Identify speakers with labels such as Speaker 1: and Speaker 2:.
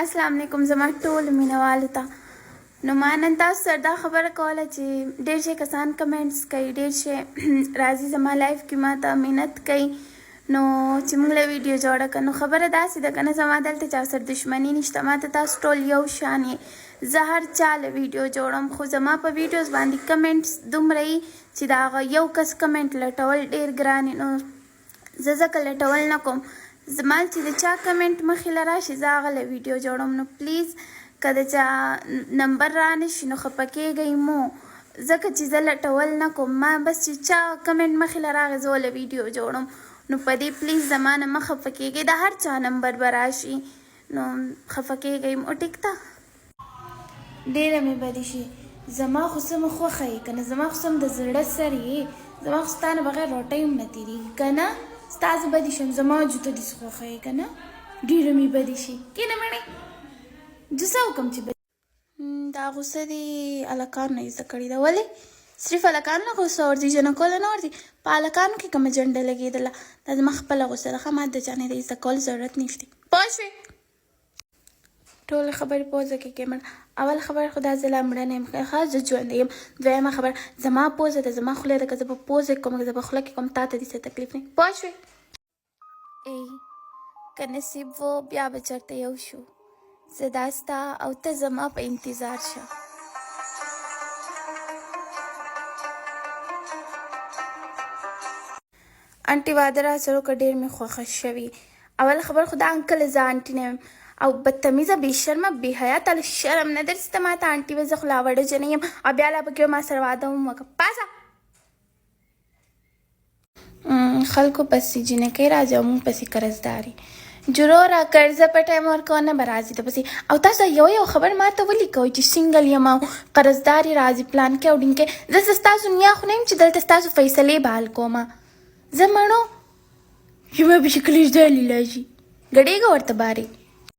Speaker 1: अस्सलाम वालेकुम زما ټول مینوالو ته. نو ما نن تاسو سره دا خبره کوله چې ډېر شي کسان کمنټس کوي، ډېر شي راځي زما لایف کې ما ته مینت کوي نو چې موږ له ویډیو جوړه کړو. نو خبره داسې ده که نه زما دلته چا سره دښمني نشته، ما ته تاسو ټول یو شان یې. زه هر چا له ویډیو جوړم، خو زما په ویډیوز باندې کمنټس دومره وي چې د هغه یو کس کمنټ لټول ډېر ګران وي. نو زه ځکه لټول نه کوم، زما چې د چا کمنټ مخې له راشي زه هغه له ویډیو جوړم. نو پلیز که د چا نمبر را نشي نو خفه کیږئ مو، ځکه چې زه لټول نه کوم، ما بس چې چا کمنټ مخې له راغی زه له ویډیو جوړم. نو په دې پلیز زما نه مه خفه کیږئ، د هر چا نمبر به راشي نو خفه کیږئ مو، ټیک ده. ډېره مې بدې شي، زما خو څه مې خوښه یې که نه، زما خو څه د زړه سر یې، زما خو ستا نه بغیر روټۍ هم نه تېرېږي که نه. ستا زه بدې شم، زما جوته دې څه خوښه یې که نه. ډېره مې بدې شي، کښېنه مړې، زه څه وکړم چې دا غوسه دې هلکانو نه زده کړې ده. ولې صرف هلکانو نه غوسه ورځي، جنکو له نه ورځي. په هلکانو کې کومه جنډه لګېدله، دا زما خپله غوسه ده ښه، ما د چا نه د زده کولو ضرورت نشته. پوه شوې؟ ټولې خبرې پوزه کې کړې مړه. اول خبره خو دا زه لا مړه نه یم ښه، زه ژوندی یم. دویمه خبره زما پوزه ده، زما خوله ده، که زه په پوزه کې کوم که زه په خوله کې کوم تا ته دې څه تکلیف نه. پوه شوې؟ که نصیب و بیا به چېرته یو شو، زه دا ستا او ته زما په انتظار شه. انټي واده راسره وکړه، ډېر مې خوښه شوي. اول خبره خو دا انکل زه انټي نه یم او بدتمیزه بې شرمه بې حیا، تاله شرم نه درسته ما ته انټي وایي، زه خو لا وړه جنۍ یم او بیا لا پکې ما سره واده هم وکړه. پاسه خلکو پسې جینکۍ راځي او موږ پسې قرضداري جوړوره قرضه په ټایم ورکوه نه به راځي د پسې. او تاسو یو خبر ما ته ولیکئ چې سینګل یم او قرضداري راځي پلان کې او ډین کې. زه ستاسو نیا خو نه یم چې دلته ستاسو فیصلې به حل کومه. زه مړو چې ما پسې قرضداري راشي ګډېږه ورته بارې